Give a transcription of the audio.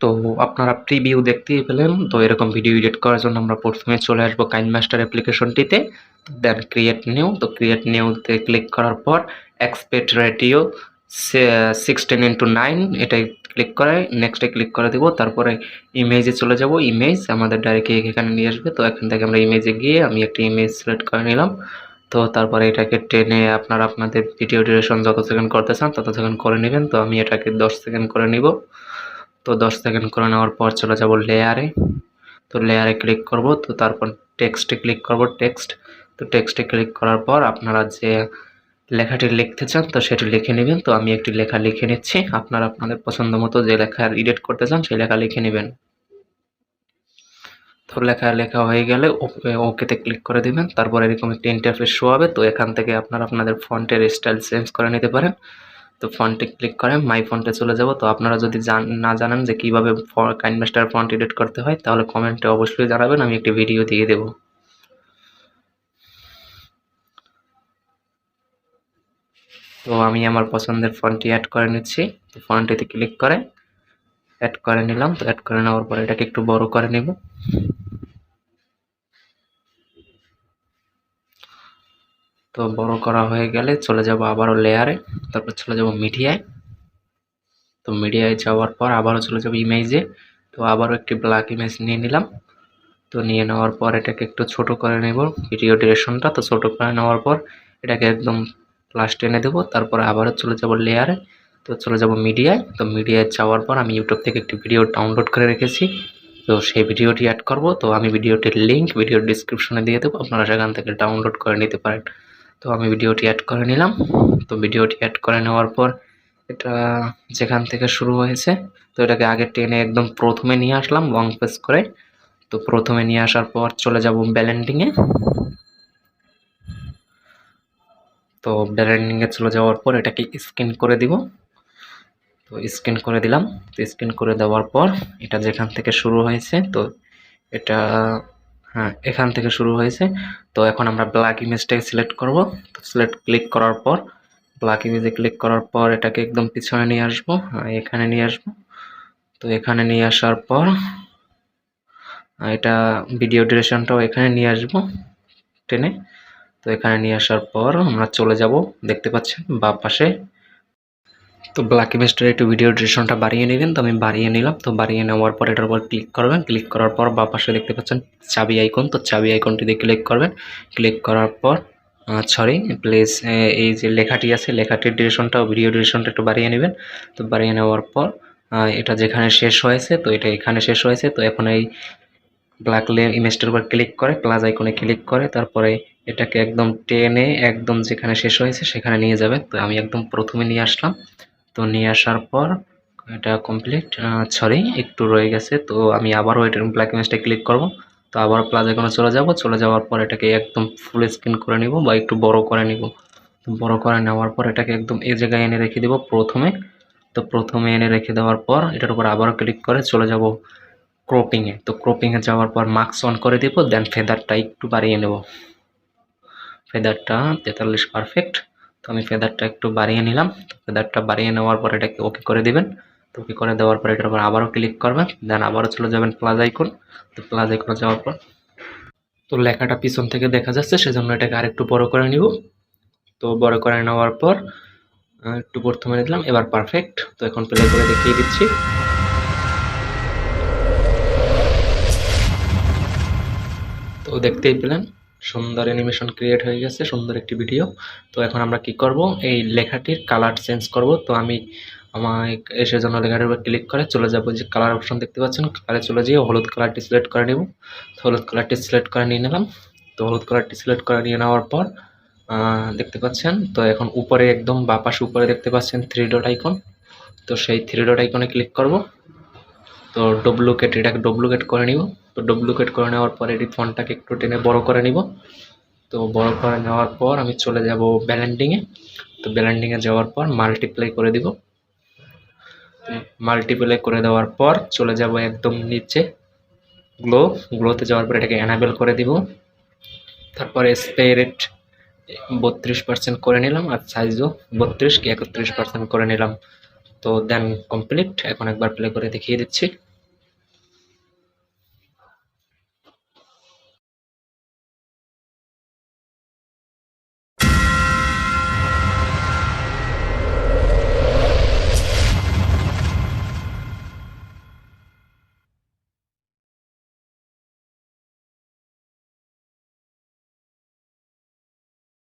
তো আপনারা প্রিভিউ দেখতেই পেলেন। তো এরকম ভিডিও এডিট করার জন্য আমরা প্রথমে চলে আসবো কাইনমাস্টার অ্যাপ্লিকেশনটিতে, দেন ক্রিয়েট নিউ। তো ক্রিয়েট নিউতে ক্লিক করার পর এক্সপেক্ট রেটিও 16:9 এটাই ক্লিক করে নেক্সটে ক্লিক করে দেবো। তারপরে ইমেজে চলে যাব, ইমেজ আমাদের ডাইরেক্ট এখানে নিয়ে আসবে। তো এখান থেকে আমরা ইমেজে গিয়ে আমি একটি ইমেজ সিলেক্ট করে নিলাম। তো তারপরে এটাকে টেনে আপনারা আপনাদের ভিডিও ডিউরেশন যত সেকেন্ড করতে চান তত সেকেন্ড করে নেবেন। তো আমি এটাকে 10 সেকেন্ড করে নিব। তো 10 সেকেন্ড করে নেওয়ার পর চলে যাব লেয়ারে। তো লেয়ারে ক্লিক করব। তো তারপর টেক্সটে ক্লিক করব, টেক্সট। তো টেক্সটে ক্লিক করার পর আপনারা যে লেখাটি লিখতে চান তো সেটি লিখে নেবেন। তো আমি একটি লেখা লিখে নিচ্ছি। আপনারা আপনাদের পছন্দ মতো যে লেখা এডিট করতে চান সেই লেখা লিখে নেবেন। তো লেখা হয়ে গেলে ওকেতে ক্লিক করে দিবেন। তারপর এরকম একটি ইন্টারফেস শো হবে। তো এখান থেকে আপনারা আপনাদের ফন্টের স্টাইল চেঞ্জ করে নিতে পারেন। তো ফন্টে ক্লিক করে মাই ফন্টে চলে যাব। তো আপনারা যদি না জানেন যে কীভাবে কাইনমাস্টার ফন্ট এডিট করতে হয় তাহলে কমেন্টে অবশ্যই জানাবেন, আমি একটি ভিডিও দিয়ে দেব। তো আমি আমার পছন্দের ফন্টটি অ্যাড করে নিচ্ছি। তো ফন্টটিতে ক্লিক করে অ্যাড করে নিলাম। তো অ্যাড করে নেওয়ার পর এটাকে একটু বড় করে নেব। তো বড় করা হয়ে গেলে চলে যাব আবারও লেয়ারে, তারপর চলে যাব মিডিয়ায়। তো মিডিয়ায় যাওয়ার পর আবারও চলে যাব ইমেজে। তো আবারও একটি ব্ল্যাক ইমেজ নিয়ে নিলাম। তো নিয়ে নেওয়ার পর এটাকে একটু ছোট করে নেব ভিডিও ডিউরেশনটা। তো ছোট করে নেওয়ার পর এটাকে একদম লাস্ট টেনে দেবো। তারপরে আবারও চলে যাব লেয়ারে। তো চলে যাব মিডিয়ায়। তো মিডিয়ায় যাওয়ার পর আমি ইউটিউব থেকে একটি ভিডিও ডাউনলোড করে রেখেছি। তো সেই ভিডিওটি অ্যাড করব। তো আমি ভিডিওটির লিঙ্ক ভিডিওর ডিসক্রিপশনে দিয়ে দেবো, আপনারা সেখান থেকে ডাউনলোড করে নিতে পারেন। তো আমি ভিডিওটি অ্যাড করে নিলাম। তো ভিডিওটি অ্যাড করে নেওয়ার পর এটা যেখান থেকে শুরু হয়েছে তো এটাকে আগে টেনে একদম প্রথমে নিয়ে আসলাম লং প্রেস করে। তো প্রথমে নিয়ে আসার পর চলে যাব ব্লেন্ডিংয়ে। তো ব্লেন্ডিংয়ে চলে যাওয়ার পর এটাকে স্ক্যান করে দিব। তো স্ক্যান করে দিলাম। তো স্ক্যান করে দেওয়ার পর এটা যেখান থেকে শুরু হয়েছে তো এটা হ্যাঁ এখান থেকে শুরু হয়েছে। তো এখন আমরা ব্ল্যাক ইমেজটাকে সিলেক্ট করব। তো সিলেক্ট ক্লিক করার পর ব্ল্যাক ইমেজে ক্লিক করার পর এটাকে একদম পিছনে নিয়ে আসবো, এখানে নিয়ে আসবো। তো এখানে নিয়ে আসার পর এটা ভিডিও ডিউরেশনটাও এখানে নিয়ে আসবো টেনে। তো এখানে নিয়ে আসার পর আমরা চলে যাব, দেখতে পাচ্ছেন বাম পাশে। তো ব্ল্যাক ইমেজটার একটু ভিডিও ডিউরেশনটা বাড়িয়ে নেবেন। তো আমি বাড়িয়ে নিলাম। তো বাড়িয়ে নেওয়ার পর এটার উপর ক্লিক করবেন। ক্লিক করার পর বাম পাশে দেখতে পাচ্ছেন চাবি আইকন। তো চাবি আইকনটিতে ক্লিক করবেন। ক্লিক করার পর প্লিজ এই যে লেখাটি আছে লেখাটির ডিউরেশনটা ভিডিও ডিউরেশনটা একটু বাড়িয়ে নেবেন। তো বাড়িয়ে নেওয়ার পর এটা যেখানে শেষ হয়েছে তো এটা এখানে শেষ হয়েছে। তো এখন এই ব্ল্যাক ইমেজটার উপর ক্লিক করে প্লাস আইকনে ক্লিক করে তারপরে এটাকে একদম টেনে একদম যেখানে শেষ হয়েছে সেখানে নিয়ে যাবেন। তো আমি একদম প্রথমে নিয়ে আসলাম। তো নিয়ে আসার পর এটা কমপ্লিট, একটু রয়ে গেছে। তো আমি আবারও এটা ব্ল্যাক ইমেজটা ক্লিক করব। তো আবার প্লাস আইকনে চলে যাব। চলে যাওয়ার পর এটাকে একদম ফুল স্ক্রিন করে নিব বা একটু বড় করে নিব। তো বড় করে নেওয়ার পর এটাকে একদম এই জায়গায় এনে রেখে দেব প্রথমে। তো প্রথমে এনে রেখে দেওয়ার পর এটার উপর আবারও ক্লিক করে চলে যাব ক্রপিংয়ে। তো ক্রপিংয়ে যাওয়ার পর মার্কস অন করে দিব, দেন ফেদারটা একটু বাড়িয়ে নেব। ফেদারটা 43 পারফেক্ট। তো আমি ফেদারটা একটু বাড়িয়ে নিলাম। ফেদারটা বাড়িয়ে নেওয়ার পর এটাকে ওকে করে দিবেন। তো ওকে করে দেওয়ার পর এটার উপর আবারও ক্লিক করবেন, দেন আবারও চলে যাবেন প্লাস আইকন। তো প্লাস আইকনে যাওয়ার পর তো লেখাটা পিছন থেকে দেখা যাচ্ছে সেজন্য এটাকে আরেকটু বড় করে নিব। তো বড় করে নেওয়ার পর একটু প্রথমে দিলাম, এবার পারফেক্ট। তো এখন প্লে করে দেখিয়ে দিচ্ছি। তো দেখতেই পেলেন সুন্দর অ্যানিমেশন ক্রিয়েট হয়ে গেছে, সুন্দর একটি ভিডিও। তো এখন আমরা কি করব, এই লেখাটির কালার চেঞ্জ করব। তো আমি সেজন্য লেখাটির উপর ক্লিক করে চলে যাব যে কালার অপশন দেখতে পাচ্ছেন, কালারে চলে যেয়ে হলুদ কালারটি সিলেক্ট করে নেব। তো হলুদ কালারটি সিলেক্ট করে নিয়ে নিলাম। তো হলুদ কালারটি সিলেক্ট করে নিয়ে নেওয়ার পর দেখতে পাচ্ছেন তো এখন উপরে একদম বাঁ পাশে উপরে দেখতে পাচ্ছেন 3 ডট আইকন। তো সেই 3 ডট আইকনে ক্লিক করব। তো এটাকে ডুপ্লিকেট করে নিব। তো ডুপ্লিকেট করে নেওয়ার পর এটি ফন্টটাকে একটু টেনে বড় করে নিব। তো বড় করে নেওয়ার পর আমি চলে যাব ব্লেন্ডিংয়ে। তো ব্লেন্ডিংয়ে যাওয়ার পর মাল্টিপ্লাই করে দিব। মাল্টিপ্লাই করে দেওয়ার পর চলে যাব একদম নিচে গ্লোতে যাওয়ার পর এটাকে এনাবেল করে দিব। তারপরে স্প্রে রেট 32% করে নিলাম আর সাইজও 32 কি 31% করে নিলাম। তো দেন কমপ্লিট। এখন একবার প্লে করে দেখিয়ে দিচ্ছি।